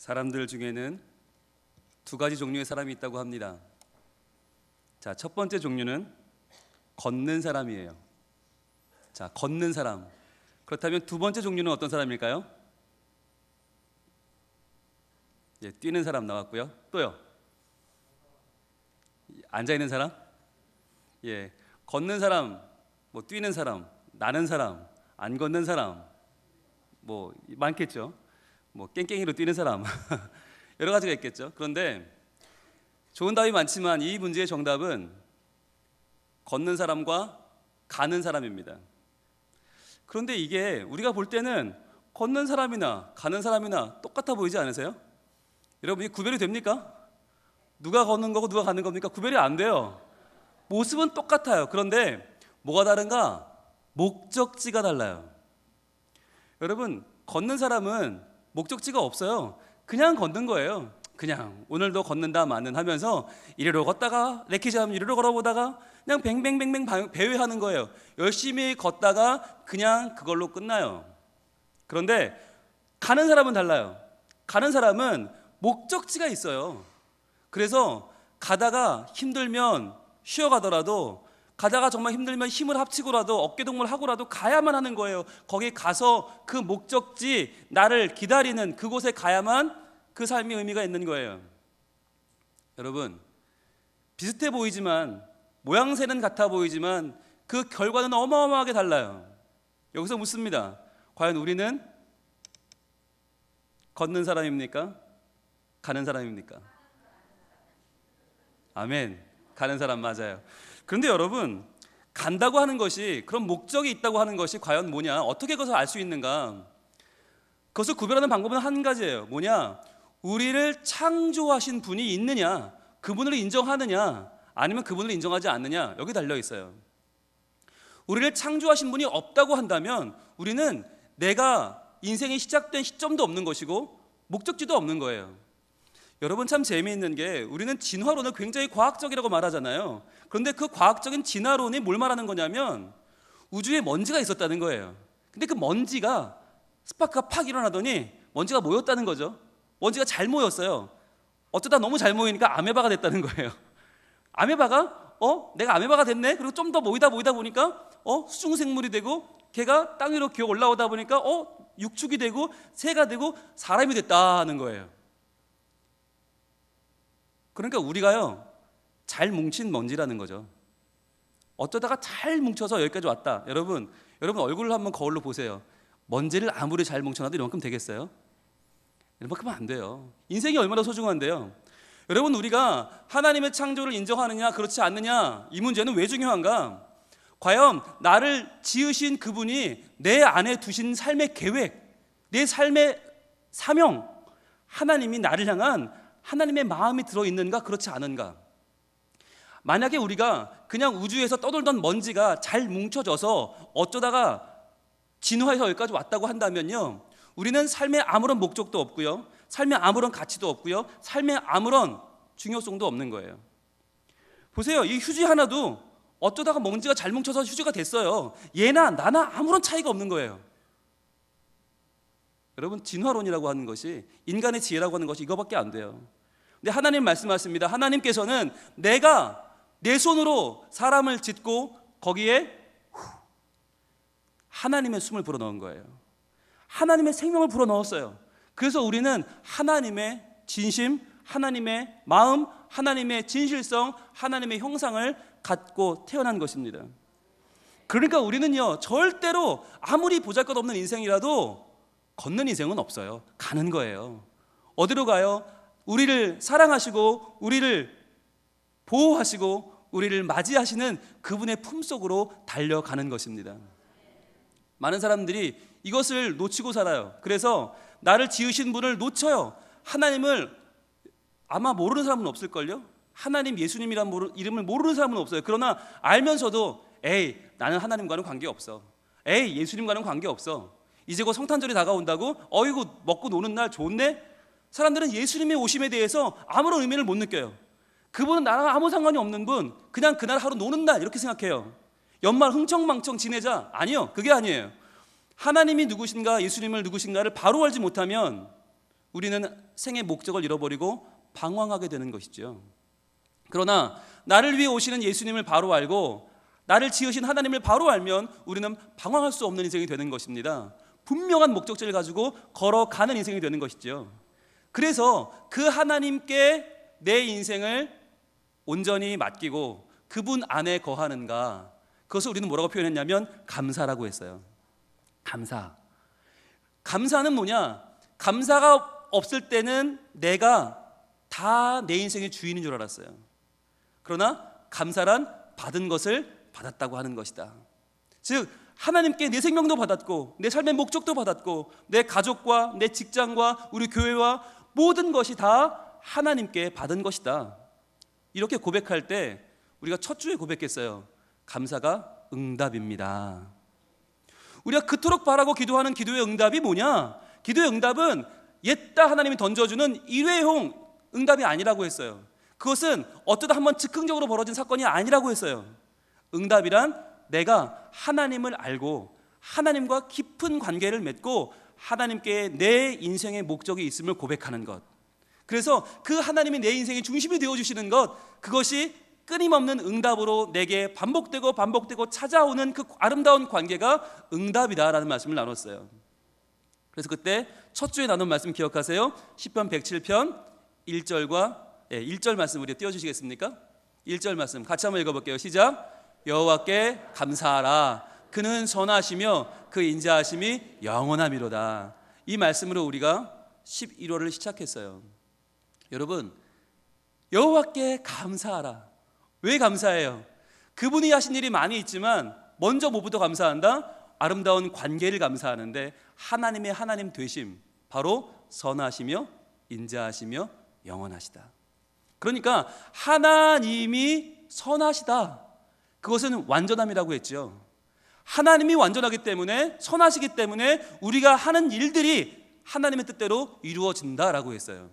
사람들 중에는 두 가지 종류의 사람이 있다고 합니다. 자, 첫 번째 종류는 걷는 사람이에요. 자, 걷는 사람. 그렇다면 두 번째 종류는 어떤 사람일까요? 예, 뛰는 사람 나왔고요. 또요? 앉아있는 사람? 예, 걷는 사람, 뭐 뛰는 사람, 나는 사람, 안 걷는 사람, 뭐 많겠죠. 뭐 깽깽이로 뛰는 사람 여러 가지가 있겠죠. 그런데 좋은 답이 많지만 이 문제의 정답은 걷는 사람과 가는 사람입니다. 그런데 이게 우리가 볼 때는 걷는 사람이나 가는 사람이나 똑같아 보이지 않으세요? 여러분, 이게 구별이 됩니까? 누가 걷는 거고 누가 가는 겁니까? 구별이 안 돼요. 모습은 똑같아요. 그런데 뭐가 다른가? 목적지가 달라요. 여러분, 걷는 사람은 목적지가 없어요. 그냥 걷는 거예요. 그냥 오늘도 걷는다 마는 하면서 이리로 걷다가 레키지 하면 이리로 걸어보다가 그냥 뱅뱅뱅뱅 배회하는 거예요. 열심히 걷다가 그냥 그걸로 끝나요. 그런데 가는 사람은 달라요. 가는 사람은 목적지가 있어요. 그래서 가다가 힘들면 쉬어가더라도, 가다가 정말 힘들면 힘을 합치고라도 어깨동무를 하고라도 가야만 하는 거예요. 거기 가서 그 목적지, 나를 기다리는 그곳에 가야만 그 삶의 의미가 있는 거예요. 여러분, 비슷해 보이지만, 모양새는 같아 보이지만 그 결과는 어마어마하게 달라요. 여기서 묻습니다. 과연 우리는 걷는 사람입니까? 가는 사람입니까? 아멘. 가는 사람 맞아요. 그런데 여러분, 간다고 하는 것이, 그런 목적이 있다고 하는 것이 과연 뭐냐? 어떻게 그것을 알 수 있는가? 그것을 구별하는 방법은 한 가지예요. 뭐냐? 우리를 창조하신 분이 있느냐, 그분을 인정하느냐, 아니면 그분을 인정하지 않느냐, 여기 달려 있어요. 우리를 창조하신 분이 없다고 한다면 우리는 내가 인생이 시작된 시점도 없는 것이고 목적지도 없는 거예요. 여러분, 참 재미있는 게 우리는 진화론을 굉장히 과학적이라고 말하잖아요. 그런데 그 과학적인 진화론이 뭘 말하는 거냐면 우주에 먼지가 있었다는 거예요. 근데 그 먼지가 스파크가 팍 일어나더니 먼지가 모였다는 거죠. 먼지가 잘 모였어요. 어쩌다 너무 잘 모이니까 아메바가 됐다는 거예요. 아메바가 내가 아메바가 됐네. 그리고 좀 더 모이다 보니까 수중생물이 되고, 걔가 땅 위로 기어 올라오다 보니까 육축이 되고 새가 되고 사람이 됐다는 거예요. 그러니까 우리가요, 잘 뭉친 먼지라는 거죠. 어쩌다가 잘 뭉쳐서 여기까지 왔다. 여러분 얼굴을 한번 거울로 보세요. 먼지를 아무리 잘 뭉쳐놔도 이만큼 되겠어요? 이만큼은 안 돼요. 인생이 얼마나 소중한데요. 여러분, 우리가 하나님의 창조를 인정하느냐 그렇지 않느냐, 이 문제는 왜 중요한가? 과연 나를 지으신 그분이 내 안에 두신 삶의 계획, 내 삶의 사명, 하나님이 나를 향한 하나님의 마음이 들어있는가 그렇지 않은가? 만약에 우리가 그냥 우주에서 떠돌던 먼지가 잘 뭉쳐져서 어쩌다가 진화해서 여기까지 왔다고 한다면요, 우리는 삶에 아무런 목적도 없고요, 삶에 아무런 가치도 없고요, 삶에 아무런 중요성도 없는 거예요. 보세요. 이 휴지 하나도 어쩌다가 먼지가 잘 뭉쳐서 휴지가 됐어요. 얘나 나나 아무런 차이가 없는 거예요. 여러분, 진화론이라고 하는 것이, 인간의 지혜라고 하는 것이 이거밖에 안 돼요. 근데 하나님 말씀하십니다. 하나님께서는 내가 내 손으로 사람을 짓고 거기에 하나님의 숨을 불어넣은 거예요. 하나님의 생명을 불어넣었어요. 그래서 우리는 하나님의 진심, 하나님의 마음, 하나님의 진실성, 하나님의 형상을 갖고 태어난 것입니다. 그러니까 우리는요, 절대로 아무리 보잘것없는 인생이라도 걷는 인생은 없어요. 가는 거예요. 어디로 가요? 우리를 사랑하시고 우리를 보호하시고 우리를 맞이하시는 그분의 품속으로 달려가는 것입니다. 많은 사람들이 이것을 놓치고 살아요. 그래서 나를 지으신 분을 놓쳐요. 하나님을 아마 모르는 사람은 없을걸요? 하나님, 예수님이라는 이름을 모르는 사람은 없어요. 그러나 알면서도 나는 하나님과는 관계없어. 예수님과는 관계없어. 이제 곧 성탄절이 다가온다고? 어이구, 먹고 노는 날 좋네? 사람들은 예수님의 오심에 대해서 아무런 의미를 못 느껴요. 그분은 나랑 아무 상관이 없는 분, 그냥 그날 하루 노는 날 이렇게 생각해요. 연말 흥청망청 지내자. 아니요, 그게 아니에요. 하나님이 누구신가, 예수님을 누구신가를 바로 알지 못하면 우리는 생의 목적을 잃어버리고 방황하게 되는 것이죠. 그러나 나를 위해 오시는 예수님을 바로 알고 나를 지으신 하나님을 바로 알면 우리는 방황할 수 없는 인생이 되는 것입니다. 분명한 목적지를 가지고 걸어가는 인생이 되는 것이죠. 그래서 그 하나님께 내 인생을 온전히 맡기고 그분 안에 거하는가, 그것을 우리는 뭐라고 표현했냐면 감사라고 했어요. 감사는 뭐냐? 감사가 없을 때는 내가 다 내 인생의 주인인 줄 알았어요. 그러나 감사란 받은 것을 받았다고 하는 것이다. 즉 하나님께 내 생명도 받았고 내 삶의 목적도 받았고 내 가족과 내 직장과 우리 교회와 모든 것이 다 하나님께 받은 것이다. 이렇게 고백할 때 우리가 첫 주에 고백했어요. 감사가 응답입니다. 우리가 그토록 바라고 기도하는 기도의 응답이 뭐냐? 기도의 응답은 옛다 하나님이 던져주는 일회용 응답이 아니라고 했어요. 그것은 어쩌다 한번 즉흥적으로 벌어진 사건이 아니라고 했어요. 응답이란 내가 하나님을 알고 하나님과 깊은 관계를 맺고 하나님께 내 인생의 목적이 있음을 고백하는 것. 그래서 그 하나님이 내 인생의 중심이 되어주시는 것, 그것이 끊임없는 응답으로 내게 반복되고 찾아오는 그 아름다운 관계가 응답이다라는 말씀을 나눴어요. 그래서 그때 첫 주에 나눈 말씀 기억하세요? 시편 107편 1절 말씀 우리 띄워주시겠습니까? 1절 말씀 같이 한번 읽어볼게요. 시작. 여호와께 감사하라. 그는 선하시며 그 인자하심이 영원하미로다. 이 말씀으로 우리가 11월을 시작했어요. 여러분, 여호와께 감사하라. 왜 감사해요? 그분이 하신 일이 많이 있지만 먼저 뭐부터 감사한다? 아름다운 관계를 감사하는데 하나님의 하나님 되심, 바로 선하시며 인자하시며 영원하시다. 그러니까 하나님이 선하시다. 그것은 완전함이라고 했죠. 하나님이 완전하기 때문에, 선하시기 때문에 우리가 하는 일들이 하나님의 뜻대로 이루어진다라고 했어요.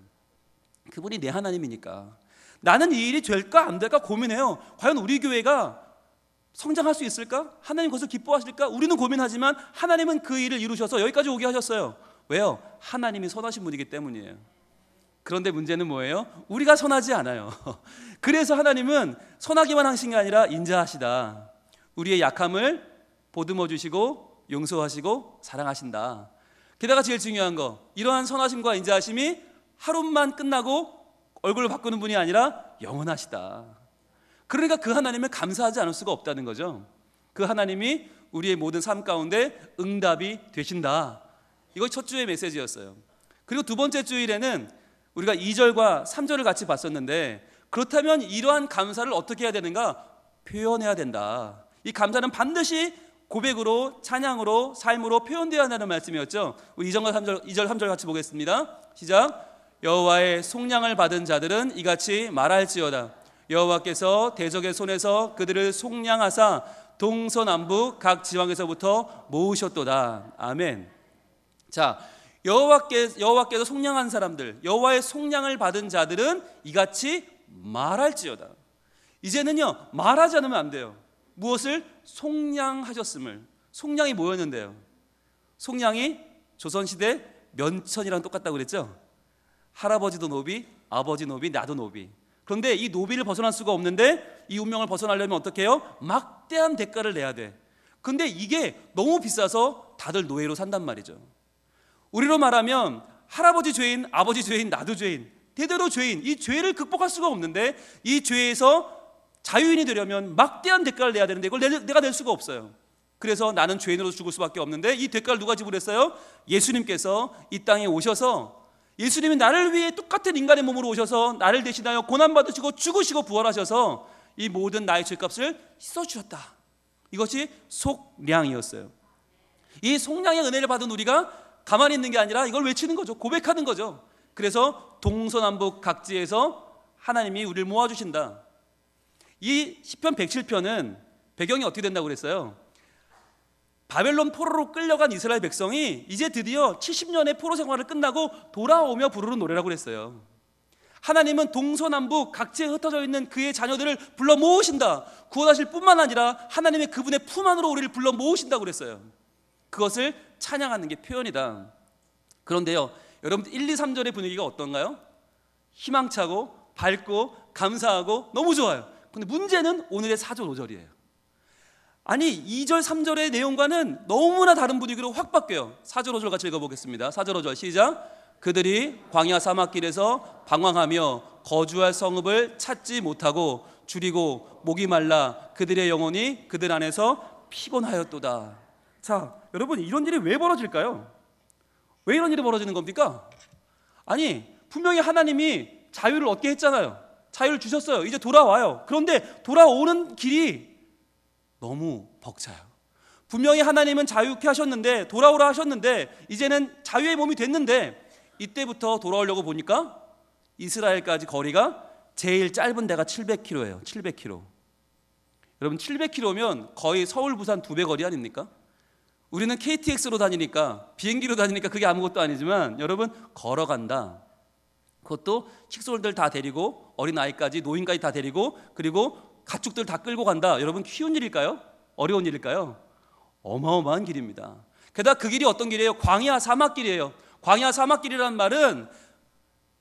그분이 내 하나님이니까 나는 이 일이 될까 안 될까 고민해요. 과연 우리 교회가 성장할 수 있을까? 하나님 그것을 기뻐하실까? 우리는 고민하지만 하나님은 그 일을 이루셔서 여기까지 오게 하셨어요. 왜요? 하나님이 선하신 분이기 때문이에요. 그런데 문제는 뭐예요? 우리가 선하지 않아요. 그래서 하나님은 선하기만 하신 게 아니라 인자하시다. 우리의 약함을 보듬어 주시고 용서하시고 사랑하신다. 게다가 제일 중요한 거, 이러한 선하심과 인자하심이 하루만 끝나고 얼굴을 바꾸는 분이 아니라 영원하시다. 그러니까 그 하나님을 감사하지 않을 수가 없다는 거죠. 그 하나님이 우리의 모든 삶 가운데 응답이 되신다. 이것이 첫 주의 메시지였어요. 그리고 두 번째 주일에는 우리가 2절과 3절을 같이 봤었는데, 그렇다면 이러한 감사를 어떻게 해야 되는가? 표현해야 된다. 이 감사는 반드시 고백으로, 찬양으로, 삶으로 표현되어야 한다는 말씀이었죠. 우리 2절, 3절 같이 보겠습니다. 시작. 여호와의 속량을 받은 자들은 이같이 말할지어다. 여호와께서 대적의 손에서 그들을 속량하사 동서남북 각 지방에서부터 모으셨도다. 아멘. 자, 여호와께서 속량한 사람들, 여호와의 속량을 받은 자들은 이같이 말할지어다. 이제는요, 말하지 않으면 안 돼요. 무엇을? 속량하셨음을. 속량이 뭐였는데요? 속량이 조선시대 면천이랑 똑같다고 그랬죠? 할아버지도 노비, 아버지 노비, 나도 노비. 그런데 이 노비를 벗어날 수가 없는데 이 운명을 벗어나려면 어떻게 해요? 막대한 대가를 내야 돼. 근데 이게 너무 비싸서 다들 노예로 산단 말이죠. 우리로 말하면 할아버지 죄인, 아버지 죄인, 나도 죄인, 대대로 죄인, 이 죄를 극복할 수가 없는데 이 죄에서 자유인이 되려면 막대한 대가를 내야 되는데 이걸 내가 낼 수가 없어요. 그래서 나는 죄인으로 죽을 수밖에 없는데 이 대가를 누가 지불했어요? 예수님께서 이 땅에 오셔서, 예수님이 나를 위해 똑같은 인간의 몸으로 오셔서 나를 대신하여 고난받으시고 죽으시고 부활하셔서 이 모든 나의 죄값을 씻어주셨다. 이것이 속량이었어요. 이 속량의 은혜를 받은 우리가 가만히 있는 게 아니라 이걸 외치는 거죠. 고백하는 거죠. 그래서 동서남북 각지에서 하나님이 우리를 모아주신다. 이 시편 107편은 배경이 어떻게 된다고 그랬어요? 바벨론 포로로 끌려간 이스라엘 백성이 이제 드디어 70년의 포로 생활을 끝나고 돌아오며 부르는 노래라고 그랬어요. 하나님은 동서남북 각지에 흩어져 있는 그의 자녀들을 불러 모으신다. 구원하실 뿐만 아니라 하나님의 그분의 품 안으로 우리를 불러 모으신다고 그랬어요. 그것을 찬양하는 게 표현이다. 그런데요, 여러분 1, 2, 3절의 분위기가 어떤가요? 희망차고 밝고 감사하고 너무 좋아요. 근데 문제는 오늘의 4절 5절이에요. 아니 2절 3절의 내용과는 너무나 다른 분위기로 확 바뀌어요. 4절 5절 같이 읽어보겠습니다. 4절 5절 시작. 그들이 광야 사막길에서 방황하며 거주할 성읍을 찾지 못하고 줄이고 목이 말라 그들의 영혼이 그들 안에서 피곤하였도다. 자, 여러분 이런 일이 왜 벌어질까요? 왜 이런 일이 벌어지는 겁니까? 아니 분명히 하나님이 자유를 얻게 했잖아요. 자유를 주셨어요. 이제 돌아와요. 그런데 돌아오는 길이 너무 벅차요. 분명히 하나님은 자유케 하셨는데, 돌아오라 하셨는데, 이제는 자유의 몸이 됐는데, 이때부터 돌아오려고 보니까 이스라엘까지 거리가 제일 짧은 데가 700km예요. 700km. 여러분 700km면 거의 서울 부산 2배 거리 아닙니까? 우리는 KTX로 다니니까, 비행기로 다니니까 그게 아무것도 아니지만 여러분 걸어간다. 그것도 식솔들 다 데리고 어린아이까지 노인까지 다 데리고 그리고 가축들 다 끌고 간다. 여러분 쉬운 일일까요? 어려운 일일까요? 어마어마한 길입니다. 게다가 그 길이 어떤 길이에요? 광야 사막길이에요. 광야 사막길이라는 말은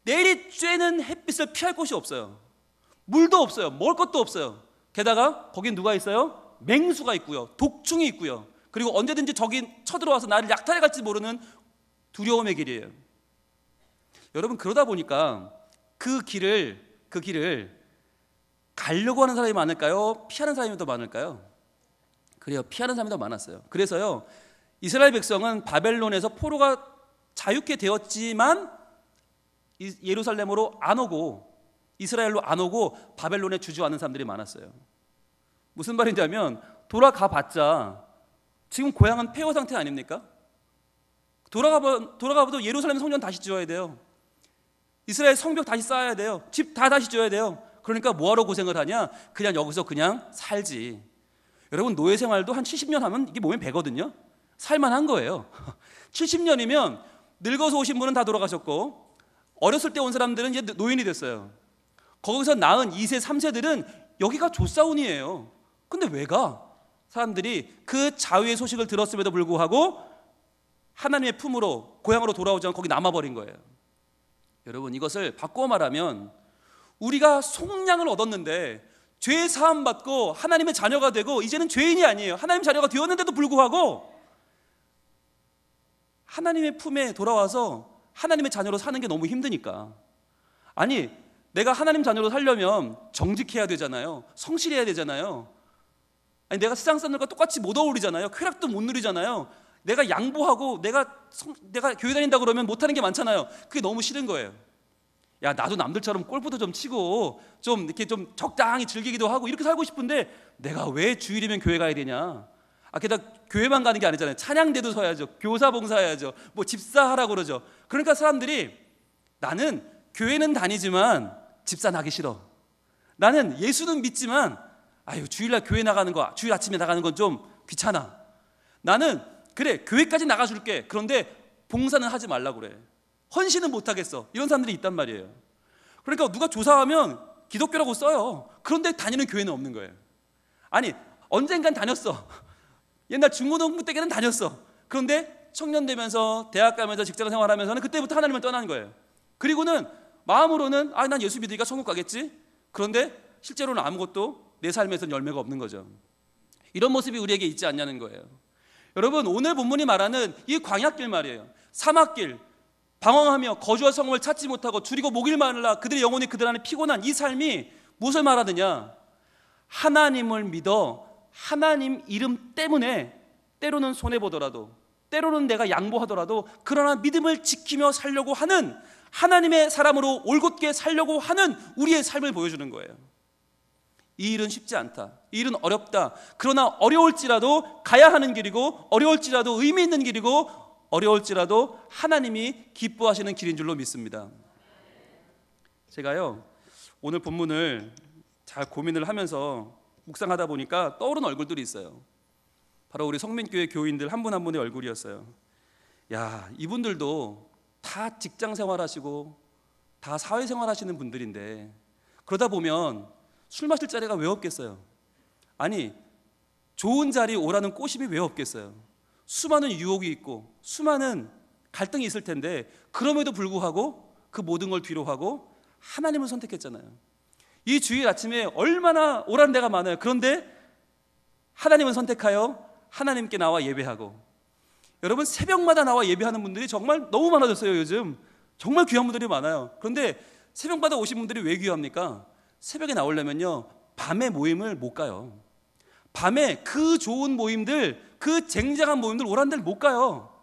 내리 쬐는 햇빛을 피할 곳이 없어요. 물도 없어요. 먹을 것도 없어요. 게다가 거긴 누가 있어요? 맹수가 있고요. 독충이 있고요. 그리고 언제든지 적이 쳐들어와서 나를 약탈해 갈지 모르는 두려움의 길이에요. 여러분 그러다 보니까 그 길을 가려고 하는 사람이 많을까요? 피하는 사람이 더 많을까요? 그래요. 피하는 사람이 더 많았어요. 그래서요 이스라엘 백성은 바벨론에서 포로가 자유케 되었지만 예루살렘으로 안 오고 이스라엘로 안 오고 바벨론에 주저하는 사람들이 많았어요. 무슨 말인지 하면 돌아가 봤자 지금 고향은 폐허 상태 아닙니까? 돌아가봐도 예루살렘 성전 다시 지어야 돼요. 이스라엘 성벽 다시 쌓아야 돼요. 집 다 다시 지어야 돼요. 그러니까 뭐하러 고생을 하냐? 그냥 여기서 그냥 살지. 여러분 노예 생활도 한 70년 하면 이게 몸에 배거든요. 살만한 거예요. 70년이면 늙어서 오신 분은 다 돌아가셨고 어렸을 때 온 사람들은 이제 노인이 됐어요. 거기서 낳은 2세 3세들은 여기가 조사원이에요. 근데 왜 가? 사람들이 그 자유의 소식을 들었음에도 불구하고 하나님의 품으로 고향으로 돌아오지 않고 거기 남아버린 거예요. 여러분 이것을 바꿔 말하면 우리가 속량을 얻었는데 죄 사함 받고 하나님의 자녀가 되고 이제는 죄인이 아니에요. 하나님의 자녀가 되었는데도 불구하고 하나님의 품에 돌아와서 하나님의 자녀로 사는 게 너무 힘드니까. 아니 내가 하나님 자녀로 살려면 정직해야 되잖아요. 성실해야 되잖아요. 아니 내가 세상 사람들과 똑같이 못 어울리잖아요. 쾌락도 못 누리잖아요. 내가 양보하고 내가 교회 다닌다 그러면 못하는 게 많잖아요. 그게 너무 싫은 거예요. 야 나도 남들처럼 골프도 좀 치고 좀 이렇게 좀 적당히 즐기기도 하고 이렇게 살고 싶은데 내가 왜 주일이면 교회 가야 되냐? 게다가 교회만 가는 게 아니잖아요. 찬양대도 서야죠. 교사 봉사해야죠. 뭐 집사하라고 그러죠. 그러니까 사람들이 나는 교회는 다니지만 집사 나기 싫어. 나는 예수는 믿지만 주일날 교회 나가는 거, 주일 아침에 나가는 건 좀 귀찮아. 나는 그래 교회까지 나가줄게. 그런데 봉사는 하지 말라고 그래. 헌신은 못하겠어. 이런 사람들이 있단 말이에요. 그러니까 누가 조사하면 기독교라고 써요. 그런데 다니는 교회는 없는 거예요. 아니 언젠간 다녔어. 옛날 중고등부 때에는 다녔어. 그런데 청년 되면서 대학 가면서 직장 생활하면서는 그때부터 하나님을 떠난 거예요. 그리고는 마음으로는 난 예수 믿으니까 천국 가겠지. 그런데 실제로는 아무것도 내 삶에서는 열매가 없는 거죠. 이런 모습이 우리에게 있지 않냐는 거예요. 여러분 오늘 본문이 말하는 이 광야길 말이에요. 사막길, 방황하며 거주할 성을 찾지 못하고 줄이고 목일 말라 그들의 영혼이 그들 안에 피곤한 이 삶이 무엇을 말하느냐? 하나님을 믿어 하나님 이름 때문에 때로는 손해보더라도 때로는 내가 양보하더라도 그러나 믿음을 지키며 살려고 하는 하나님의 사람으로 올곧게 살려고 하는 우리의 삶을 보여주는 거예요. 이 일은 쉽지 않다. 이 일은 어렵다. 그러나 어려울지라도 가야 하는 길이고 어려울지라도 의미 있는 길이고 어려울지라도 하나님이 기뻐하시는 길인 줄로 믿습니다. 제가요 오늘 본문을 잘 고민을 하면서 묵상하다 보니까 떠오른 얼굴들이 있어요. 바로 우리 성민교회 교인들 한 분 한 분의 얼굴이었어요. 야 이분들도 다 직장 생활하시고 다 사회생활 하시는 분들인데 그러다 보면 술 마실 자리가 왜 없겠어요? 아니 좋은 자리 오라는 꼬심이 왜 없겠어요? 수많은 유혹이 있고 수많은 갈등이 있을 텐데 그럼에도 불구하고 그 모든 걸 뒤로 하고 하나님을 선택했잖아요. 이 주일 아침에 얼마나 오란 데가 많아요. 그런데 하나님을 선택하여 하나님께 나와 예배하고, 여러분 새벽마다 나와 예배하는 분들이 정말 너무 많아졌어요. 요즘 정말 귀한 분들이 많아요. 그런데 새벽마다 오신 분들이 왜 귀합니까? 새벽에 나오려면요 밤에 모임을 못 가요. 밤에 그 좋은 모임들, 그 쟁쟁한 모임들, 오란 데를 못 가요.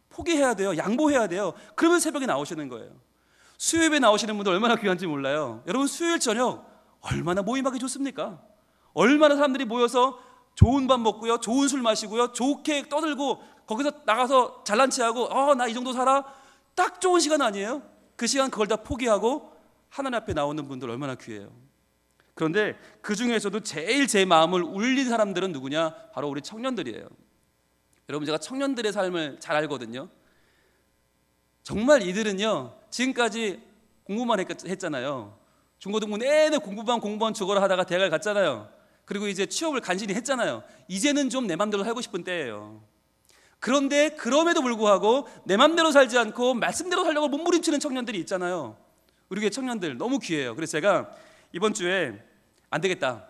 포기해야 돼요. 양보해야 돼요. 그러면 새벽에 나오시는 거예요. 수요일에 나오시는 분들 얼마나 귀한지 몰라요. 여러분 수요일 저녁 얼마나 모임하기 좋습니까? 얼마나 사람들이 모여서 좋은 밥 먹고요, 좋은 술 마시고요, 좋게 떠들고, 거기서 나가서 잘난 체하고 나 이 정도 살아? 딱 좋은 시간 아니에요? 그 시간 그걸 다 포기하고 하나님 앞에 나오는 분들 얼마나 귀해요. 그런데 그 중에서도 제일 제 마음을 울린 사람들은 누구냐? 바로 우리 청년들이에요. 여러분 제가 청년들의 삶을 잘 알거든요. 정말 이들은요 지금까지 공부만 했잖아요. 중고등부 내내 공부만 죽어라 하다가 대학을 갔잖아요. 그리고 이제 취업을 간신히 했잖아요. 이제는 좀 내 맘대로 살고 싶은 때예요. 그런데 그럼에도 불구하고 내 맘대로 살지 않고 말씀대로 살려고 몸부림치는 청년들이 있잖아요. 우리 교회 청년들 너무 귀해요. 그래서 제가 이번 주에 안 되겠다,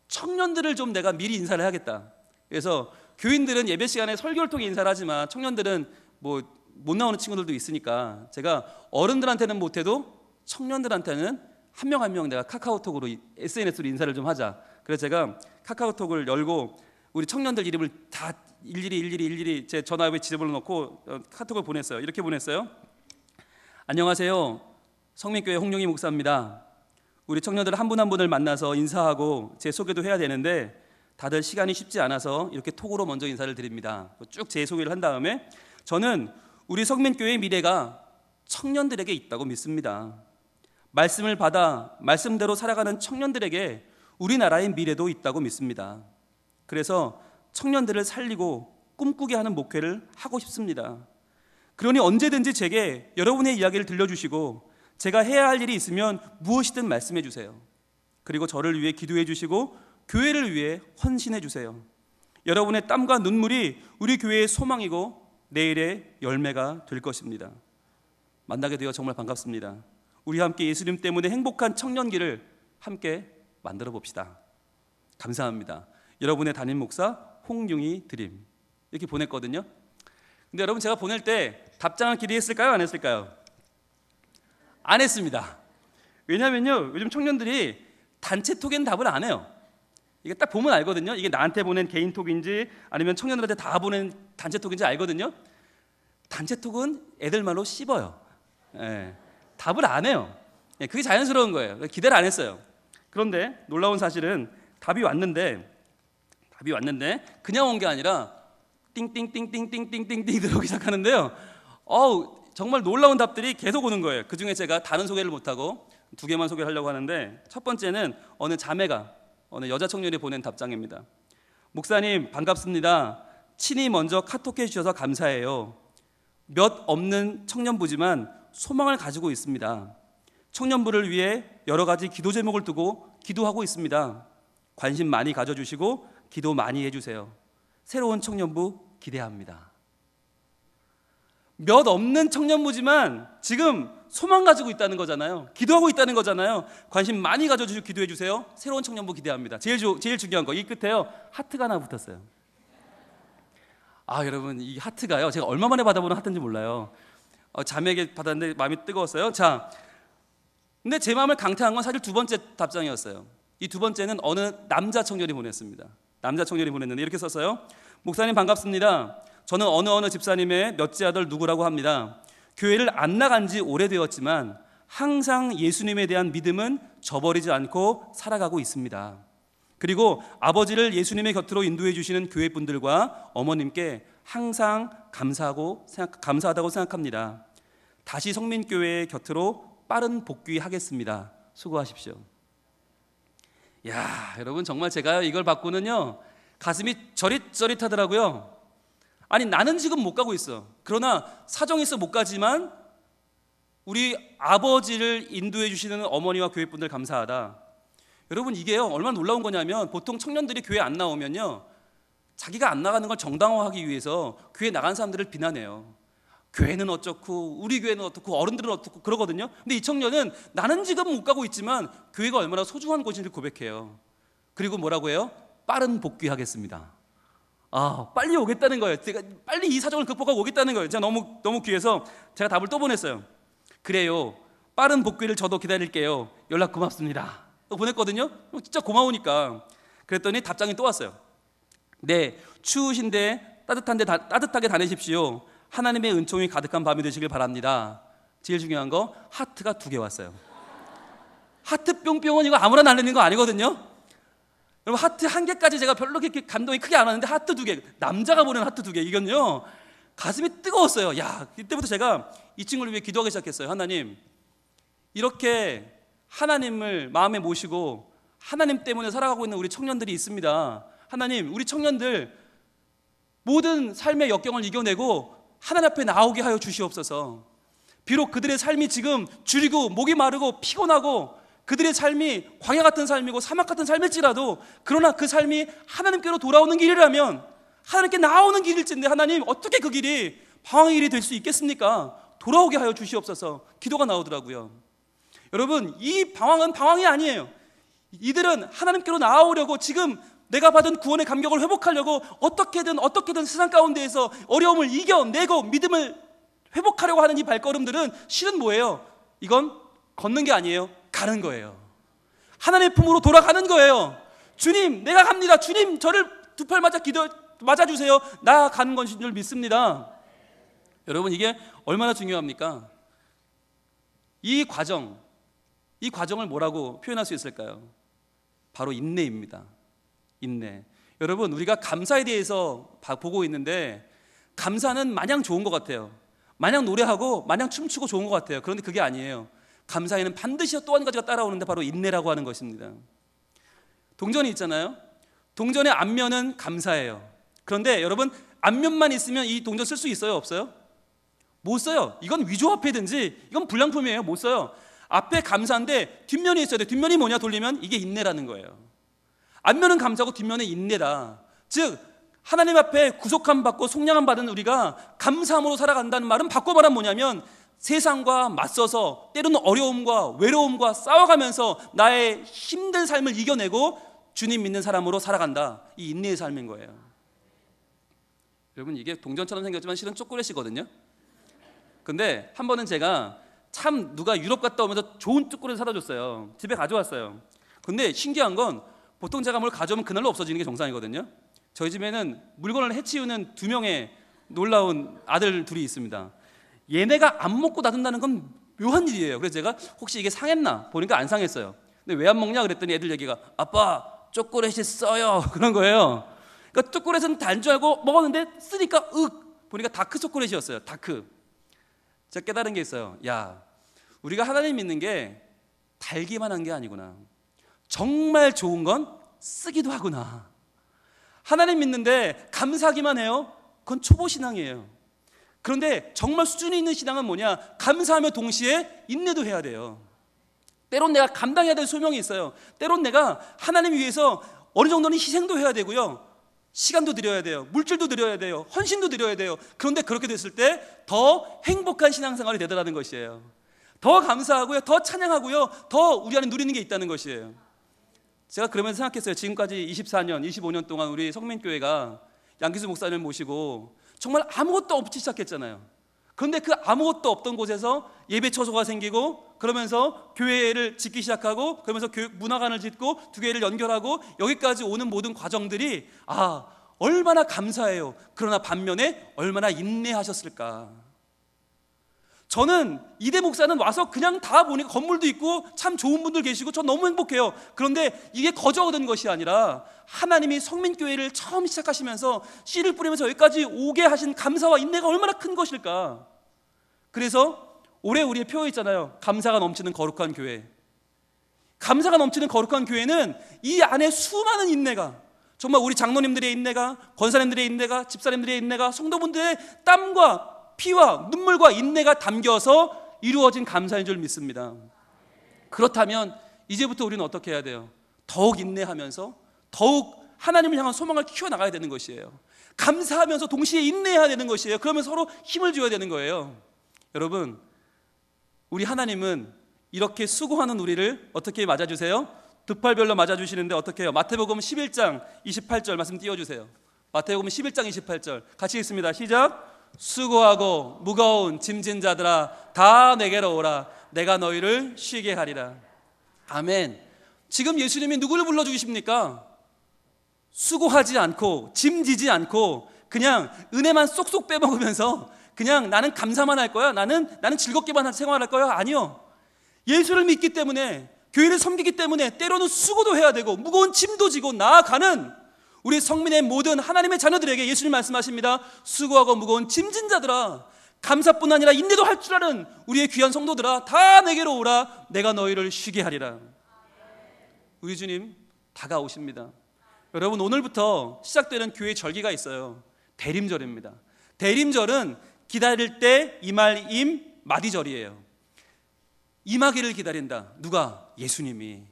청년들을 좀 내가 미리 인사를 해야겠다. 그래서 교인들은 예배 시간에 설교를 통해 인사를 하지만 청년들은 뭐 못 나오는 친구들도 있으니까 제가 어른들한테는 못해도 청년들한테는 한 명 한 명 내가 카카오톡으로 SNS로 인사를 좀 하자. 그래서 제가 카카오톡을 열고 우리 청년들 이름을 다 일일이 제 전화에 지도를 넣고 카톡을 보냈어요. 이렇게 보냈어요. 안녕하세요, 성민교회 홍용희 목사입니다. 우리 청년들 한 분 한 분을 만나서 인사하고 제 소개도 해야 되는데 다들 시간이 쉽지 않아서 이렇게 톡으로 먼저 인사를 드립니다. 쭉 제 소개를 한 다음에 저는 우리 성민교회의 미래가 청년들에게 있다고 믿습니다. 말씀을 받아 말씀대로 살아가는 청년들에게 우리나라의 미래도 있다고 믿습니다. 그래서 청년들을 살리고 꿈꾸게 하는 목회를 하고 싶습니다. 그러니 언제든지 제게 여러분의 이야기를 들려주시고 제가 해야 할 일이 있으면 무엇이든 말씀해 주세요. 그리고 저를 위해 기도해 주시고 교회를 위해 헌신해 주세요. 여러분의 땀과 눈물이 우리 교회의 소망이고 내일의 열매가 될 것입니다. 만나게 되어 정말 반갑습니다. 우리 함께 예수님 때문에 행복한 청년기를 함께 만들어 봅시다. 감사합니다. 여러분의 담임 목사 홍용희 드림. 이렇게 보냈거든요. 근데 여러분 제가 보낼 때 답장을 기대했을까요? 안 했을까요? 안 했습니다. 왜냐면요 요즘 청년들이 단체톡엔 답을 안 해요. 이게 딱 보면 알거든요. 이게 나한테 보낸 개인톡인지 아니면 청년들한테 다 보낸 단체톡인지 알거든요. 단체톡은 애들 말로 씹어요. 답을 안 해요. 그게 자연스러운 거예요. 기대를 안 했어요. 그런데 놀라운 사실은 답이 왔는데 그냥 온 게 아니라 띵띵띵띵띵띵띵띵 들어오기 시작하는데요. 정말 놀라운 답들이 계속 오는 거예요. 그 중에 제가 다른 소개를 못하고 2개만 소개를 하려고 하는데, 첫 번째는 어느 자매가, 어느 여자 청년이 보낸 답장입니다. 목사님 반갑습니다. 친히 먼저 카톡해 주셔서 감사해요. 몇 없는 청년부지만 소망을 가지고 있습니다. 청년부를 위해 여러 가지 기도 제목을 두고 기도하고 있습니다. 관심 많이 가져주시고 기도 많이 해주세요. 새로운 청년부 기대합니다. 몇 없는 청년부지만 지금 소망 가지고 있다는 거잖아요. 기도하고 있다는 거잖아요. 관심 많이 가져주시고 기도해 주세요. 새로운 청년부 기대합니다. 제일 중요한 거, 이 끝에요 하트가 하나 붙었어요. 여러분 이 하트가요 제가 얼마 만에 받아보는 하트인지 몰라요. 자매에게 받았는데 마음이 뜨거웠어요. 자, 근데 제 마음을 강타한 건 사실 두 번째 답장이었어요. 이 두 번째는 어느 남자 청년이 보냈습니다. 남자 청년이 보냈는데 이렇게 썼어요. 목사님 반갑습니다. 저는 어느 집사님의 몇째 아들 누구라고 합니다. 교회를 안 나간 지 오래되었지만 항상 예수님에 대한 믿음은 저버리지 않고 살아가고 있습니다. 그리고 아버지를 예수님의 곁으로 인도해 주시는 교회 분들과 어머님께 항상 감사하다고 생각합니다. 다시 성민교회의 곁으로 빠른 복귀하겠습니다. 수고하십시오. 야, 여러분 정말 제가 이걸 받고는요 가슴이 저릿저릿하더라고요. 아니 나는 지금 못 가고 있어. 그러나 사정이 있어 못 가지만 우리 아버지를 인도해 주시는 어머니와 교회 분들 감사하다. 여러분 이게요 얼마나 놀라운 거냐면, 보통 청년들이 교회 안 나오면요 자기가 안 나가는 걸 정당화하기 위해서 교회 나간 사람들을 비난해요. 교회는 어쩌고 우리 교회는 어떻고 어른들은 어떻고 그러거든요. 근데 이 청년은 나는 지금 못 가고 있지만 교회가 얼마나 소중한 곳인지 고백해요. 그리고 뭐라고 해요? 빠른 복귀하겠습니다. 빨리 오겠다는 거예요. 제가 빨리 이 사정을 극복하고 오겠다는 거예요. 제가 너무 귀해서 제가 답을 또 보냈어요. 그래요, 빠른 복귀를 저도 기다릴게요. 연락 고맙습니다. 또 보냈거든요. 진짜 고마우니까. 그랬더니 답장이 또 왔어요. 네, 추우신데 따뜻하게 다니십시오. 하나님의 은총이 가득한 밤이 되시길 바랍니다. 제일 중요한 거, 하트가 2개 왔어요. 하트 뿅뿅은 이거 아무나 날리는 거 아니거든요. 여러분, 하트 1개까지 제가 별로 그렇게 감동이 크게 안 왔는데 하트 2개, 남자가 보낸 하트 2개, 이건요 가슴이 뜨거웠어요. 야, 이때부터 제가 이 친구를 위해 기도하기 시작했어요. 하나님, 이렇게 하나님을 마음에 모시고 하나님 때문에 살아가고 있는 우리 청년들이 있습니다. 하나님, 우리 청년들 모든 삶의 역경을 이겨내고 하나님 앞에 나오게 하여 주시옵소서. 비록 그들의 삶이 지금 줄이고 목이 마르고 피곤하고 그들의 삶이 광야 같은 삶이고 사막 같은 삶일지라도, 그러나 그 삶이 하나님께로 돌아오는 길이라면, 하나님께 나오는 길일진데 하나님, 어떻게 그 길이 방황의 길이 될 수 있겠습니까? 돌아오게 하여 주시옵소서. 기도가 나오더라고요. 여러분, 이 방황은 방황이 아니에요. 이들은 하나님께로 나아오려고, 지금 내가 받은 구원의 감격을 회복하려고 어떻게든 세상 가운데에서 어려움을 이겨내고 믿음을 회복하려고 하는 이 발걸음들은 실은 뭐예요? 이건 걷는 게 아니에요. 가는 거예요. 하나님의 품으로 돌아가는 거예요. 주님, 내가 갑니다. 주님, 저를 2팔 맞아주세요. 나 가는 것인 줄 믿습니다. 여러분, 이게 얼마나 중요합니까? 이 과정을 뭐라고 표현할 수 있을까요? 바로 인내입니다. 인내. 여러분, 우리가 감사에 대해서 보고 있는데, 감사는 마냥 좋은 것 같아요. 마냥 노래하고 마냥 춤추고 좋은 것 같아요. 그런데 그게 아니에요. 감사에는 반드시 또 한 가지가 따라오는데 바로 인내라고 하는 것입니다. 동전이 있잖아요. 동전의 앞면은 감사예요. 그런데 여러분, 앞면만 있으면 이 동전 쓸 수 있어요? 없어요? 못 써요. 이건 위조화폐든지 이건 불량품이에요. 못 써요. 앞에 감사인데 뒷면이 있어야 돼요. 뒷면이 뭐냐 돌리면 이게 인내라는 거예요. 앞면은 감사고 뒷면은 인내다. 즉 하나님 앞에 구속함 받고 속량함 받은 우리가 감사함으로 살아간다는 말은 바꿔 말하면 뭐냐면, 세상과 맞서서 때로는 어려움과 외로움과 싸워가면서 나의 힘든 삶을 이겨내고 주님 믿는 사람으로 살아간다. 이 인내의 삶인 거예요. 여러분, 이게 동전처럼 생겼지만 실은 초콜릿이거든요. 근데 한 번은 제가 참 누가 유럽 갔다 오면서 좋은 초콜릿을 사다 줬어요. 집에 가져왔어요. 근데 신기한 건, 보통 제가 뭘 가져오면 그날로 없어지는 게 정상이거든요. 저희 집에는 물건을 해치우는 2명의 놀라운 아들 둘이 있습니다. 얘네가 안 먹고 놔둔다는 건 묘한 일이에요. 그래서 제가 혹시 이게 상했나 보니까 안 상했어요. 근데 왜 안 먹냐 그랬더니 애들 얘기가, 아빠 초콜릿이 써요, 그런 거예요. 그러니까 초콜릿은 단 줄 알고 먹었는데 쓰니까 보니까 다크 초콜릿이었어요. 다크. 제가 깨달은 게 있어요. 야, 우리가 하나님 믿는 게 달기만 한 게 아니구나. 정말 좋은 건 쓰기도 하구나. 하나님 믿는데 감사하기만 해요? 그건 초보 신앙이에요. 그런데 정말 수준이 있는 신앙은 뭐냐? 감사하며 동시에 인내도 해야 돼요. 때론 내가 감당해야 될 소명이 있어요. 때론 내가 하나님 위해서 어느 정도는 희생도 해야 되고요, 시간도 드려야 돼요, 물질도 드려야 돼요, 헌신도 드려야 돼요. 그런데 그렇게 됐을 때 더 행복한 신앙생활이 되더라는 것이에요. 더 감사하고요, 더 찬양하고요, 더 우리 안에 누리는 게 있다는 것이에요. 제가 그러면서 생각했어요. 지금까지 24년, 25년 동안 우리 성민교회가 양기수 목사님을 모시고 정말 아무것도 없이 시작했잖아요. 그런데 그 아무것도 없던 곳에서 예배 처소가 생기고, 그러면서 교회를 짓기 시작하고, 그러면서 교육 문화관을 짓고 두 개를 연결하고 여기까지 오는 모든 과정들이 얼마나 감사해요. 그러나 반면에 얼마나 인내하셨을까. 저는 이대 목사는 와서 그냥 다 보니까 건물도 있고 참 좋은 분들 계시고 저 너무 행복해요. 그런데 이게 거저 얻은 것이 아니라 하나님이 성민교회를 처음 시작하시면서 씨를 뿌리면서 여기까지 오게 하신 감사와 인내가 얼마나 큰 것일까. 그래서 올해 우리의 표어 있잖아요. 감사가 넘치는 거룩한 교회. 감사가 넘치는 거룩한 교회는 이 안에 수많은 인내가, 정말 우리 장로님들의 인내가, 권사님들의 인내가, 집사님들의 인내가, 성도분들의 땀과 피와 눈물과 인내가 담겨서 이루어진 감사인 줄 믿습니다. 그렇다면 이제부터 우리는 어떻게 해야 돼요? 더욱 인내하면서 더욱 하나님을 향한 소망을 키워나가야 되는 것이에요. 감사하면서 동시에 인내해야 되는 것이에요. 그러면 서로 힘을 줘야 되는 거예요. 여러분, 우리 하나님은 이렇게 수고하는 우리를 어떻게 맞아주세요? 두 팔별로 맞아주시는데 어떻게 해요? 마태복음 11장 28절 말씀 띄워주세요. 마태복음 11장 28절 같이 읽습니다. 시작. 수고하고 무거운 짐진 자들아 다 내게로 오라. 내가 너희를 쉬게 하리라. 아멘. 지금 예수님이 누구를 불러주십니까? 수고하지 않고 짐지지 않고 그냥 은혜만 쏙쏙 빼먹으면서 그냥 나는 감사만 할 거야, 나는 즐겁게만 생활할 거야. 아니요. 예수를 믿기 때문에, 교회를 섬기기 때문에 때로는 수고도 해야 되고 무거운 짐도 지고 나아가는 우리 성민의 모든 하나님의 자녀들에게 예수님 말씀하십니다. 수고하고 무거운 짐진 자들아, 감사뿐 아니라 인내도 할 줄 아는 우리의 귀한 성도들아 다 내게로 오라. 내가 너희를 쉬게 하리라. 우리 주님 다가오십니다. 여러분, 오늘부터 시작되는 교회 절기가 있어요. 대림절입니다. 대림절은 기다릴 때 임할 마디절이에요. 임하기를 기다린다. 누가? 예수님이.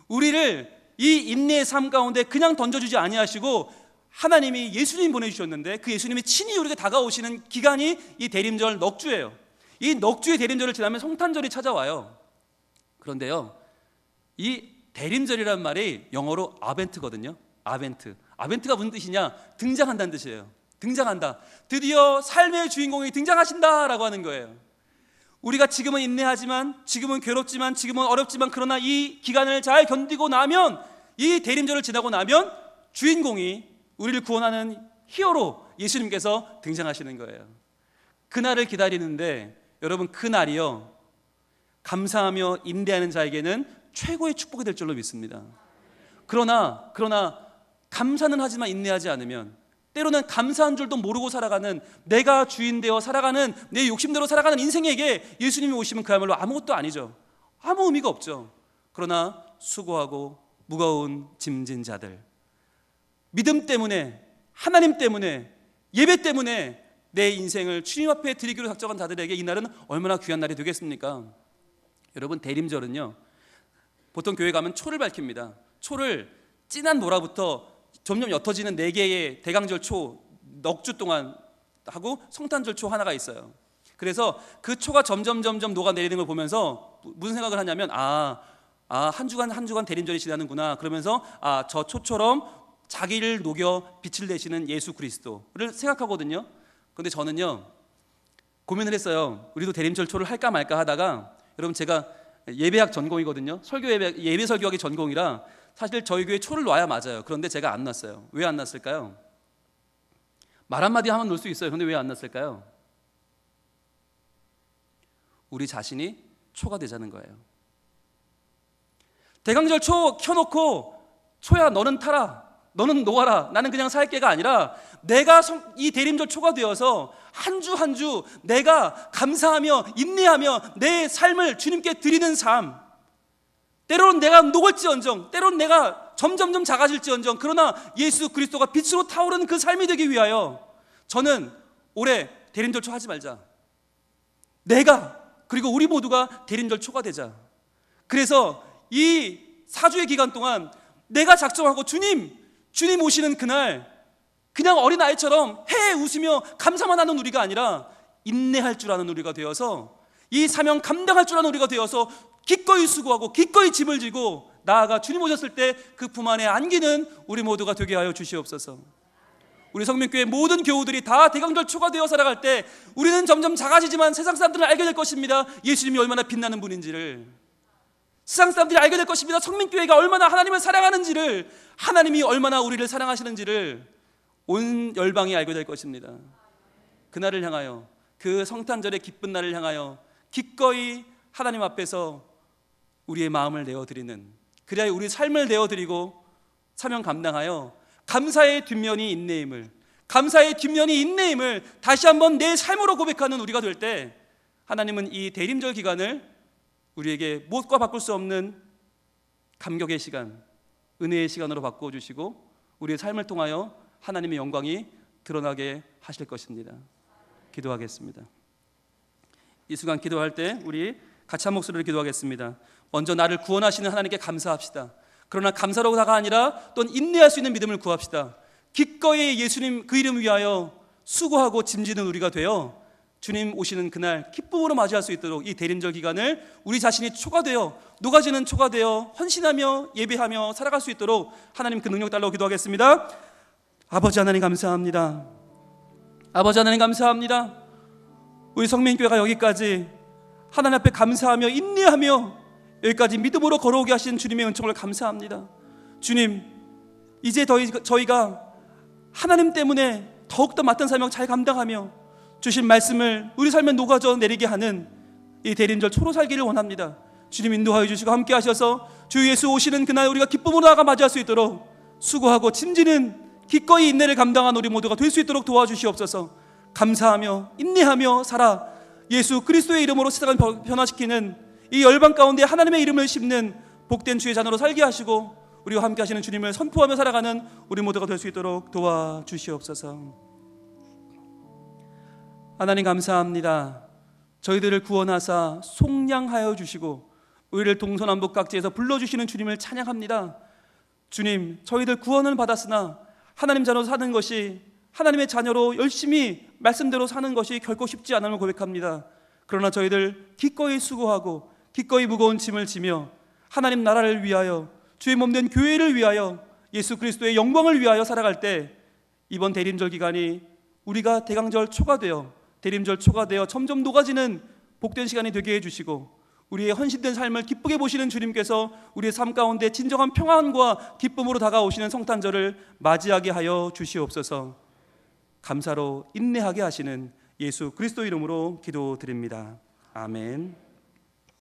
우리를 이 인내의 삶 가운데 그냥 던져주지 아니하시고 하나님이 예수님 보내주셨는데 그 예수님이 친히 우리에게 다가오시는 기간이 이 대림절 넉주예요. 이 넉주의 대림절을 지나면 성탄절이 찾아와요. 그런데요, 이 대림절이란 말이 영어로 아벤트거든요. 아벤트가 무슨 뜻이냐? 등장한다는 뜻이에요. 등장한다. 드디어 삶의 주인공이 등장하신다라고 하는 거예요. 우리가 지금은 인내하지만, 지금은 괴롭지만, 지금은 어렵지만, 그러나 이 기간을 잘 견디고 나면, 이 대림절을 지나고 나면 주인공이 우리를 구원하는 히어로 예수님께서 등장하시는 거예요. 그날을 기다리는데 여러분, 그날이요, 감사하며 인내하는 자에게는 최고의 축복이 될 줄로 믿습니다. 그러나 감사는 하지만 인내하지 않으면, 때로는 감사한 줄도 모르고 살아가는, 내가 주인 되어 살아가는, 내 욕심대로 살아가는 인생에게 예수님이 오시면 그야말로 아무것도 아니죠. 아무 의미가 없죠. 그러나 수고하고 무거운 짐진 자들, 믿음 때문에, 하나님 때문에, 예배 때문에 내 인생을 주님 앞에 드리기로 작정한 자들에게 이날은 얼마나 귀한 날이 되겠습니까? 여러분, 대림절은요, 보통 교회 가면 초를 밝힙니다. 초를 진한 노라부터 점점 옅어지는 4개의 대강절 초, 넉주 동안 하고 성탄절 초 하나가 있어요. 그래서 그 초가 점점 녹아내리는 걸 보면서 무슨 생각을 하냐면, 한 주간 대림절이 지나는구나. 그러면서 저 초처럼 자기를 녹여 빛을 내시는 예수 그리스도를 생각하거든요. 그런데 저는요, 고민을 했어요. 우리도 대림절 초를 할까 말까 하다가, 여러분, 제가 예배학 전공이거든요. 예배 설교학이 전공이라 사실 저희 교회 초를 놔야 맞아요. 그런데 제가 안 놨어요. 왜 안 놨을까요? 말 한마디 하면 놓을 수 있어요. 그런데 왜 안 놨을까요? 우리 자신이 초가 되자는 거예요. 대강절 초 켜놓고, 초야 너는 타라, 너는 놓아라, 나는 그냥 살게가 아니라, 내가 이 대림절 초가 되어서 한 주 한 주 내가 감사하며 인내하며 내 삶을 주님께 드리는 삶, 때로는 내가 녹을지언정, 때로는 내가 점점 작아질지언정, 그러나 예수 그리스도가 빛으로 타오르는 그 삶이 되기 위하여 저는 올해 대림절 초 하지 말자. 내가, 그리고 우리 모두가 대림절 초가 되자. 그래서 이 4주의 기간 동안 내가 작정하고 주님 오시는 그날 그냥 어린아이처럼 해 웃으며 감사만 하는 우리가 아니라 인내할 줄 아는 우리가 되어서, 이 사명 감당할 줄 아는 우리가 되어서 기꺼이 수고하고 기꺼이 짐을 지고 나아가 주님 오셨을 때 그 품 안에 안기는 우리 모두가 되게 하여 주시옵소서. 우리 성민교회 모든 교우들이 다 대강절 초가 되어 살아갈 때 우리는 점점 작아지지만 세상 사람들은 알게 될 것입니다. 예수님이 얼마나 빛나는 분인지를. 세상 사람들이 알게 될 것입니다. 성민교회가 얼마나 하나님을 사랑하는지를, 하나님이 얼마나 우리를 사랑하시는지를 온 열방이 알게 될 것입니다. 그날을 향하여, 그 성탄절의 기쁜 날을 향하여 기꺼이 하나님 앞에서 우리의 마음을 내어드리는, 그래야 우리 삶을 내어드리고 사명 감당하여 감사의 뒷면이 인내임을, 감사의 뒷면이 인내임을 다시 한번 내 삶으로 고백하는 우리가 될 때, 하나님은 이 대림절 기간을 우리에게 무엇과 바꿀 수 없는 감격의 시간, 은혜의 시간으로 바꿔주시고 우리의 삶을 통하여 하나님의 영광이 드러나게 하실 것입니다. 기도하겠습니다. 이 순간 기도할 때 우리 같이 한 목소리로 기도하겠습니다. 먼저 나를 구원하시는 하나님께 감사합시다. 그러나 감사로다가 아니라 또는 인내할 수 있는 믿음을 구합시다. 기꺼이 예수님 그 이름 위하여 수고하고 짐지는 우리가 되어 주님 오시는 그날 기쁨으로 맞이할 수 있도록 이 대림절 기간을 우리 자신이 초가 되어 녹아지는 초가 되어 헌신하며 예배하며 살아갈 수 있도록 하나님 그 능력 달라고 기도하겠습니다. 아버지 하나님 감사합니다. 아버지 하나님 감사합니다. 우리 성민교회가 여기까지 하나님 앞에 감사하며 인내하며 여기까지 믿음으로 걸어오게 하신 주님의 은총을 감사합니다. 주님, 이제 저희가 하나님 때문에 더욱더 맡은 사명 잘 감당하며 주신 말씀을 우리 삶에 녹아져 내리게 하는 이 대림절 초로 살기를 원합니다. 주님 인도하여 주시고 함께 하셔서 주 예수 오시는 그날 우리가 기쁨으로 나아가 맞이할 수 있도록 수고하고 짐지는 기꺼이 인내를 감당한 우리 모두가 될 수 있도록 도와주시옵소서. 감사하며 인내하며 살아 예수 그리스도의 이름으로 세상을 변화시키는 이 열방 가운데 하나님의 이름을 심는 복된 주의 자녀로 살게 하시고 우리와 함께 하시는 주님을 선포하며 살아가는 우리 모두가 될 수 있도록 도와주시옵소서. 하나님 감사합니다. 저희들을 구원하사 속량하여 주시고 우리를 동서남북 각지에서 불러주시는 주님을 찬양합니다. 주님, 저희들 구원을 받았으나 하나님 자녀로 사는 것이, 하나님의 자녀로 열심히 말씀대로 사는 것이 결코 쉽지 않음을 고백합니다. 그러나 저희들 기꺼이 수고하고 기꺼이 무거운 짐을 지며 하나님 나라를 위하여, 주의 몸된 교회를 위하여, 예수 그리스도의 영광을 위하여 살아갈 때 이번 대림절 기간이 우리가 대강절 초가 되어, 대림절 초가 되어 점점 녹아지는 복된 시간이 되게 해주시고 우리의 헌신된 삶을 기쁘게 보시는 주님께서 우리의 삶 가운데 진정한 평안과 기쁨으로 다가오시는 성탄절을 맞이하게 하여 주시옵소서. 감사로 인내하게 하시는 예수 그리스도 이름으로 기도드립니다. 아멘.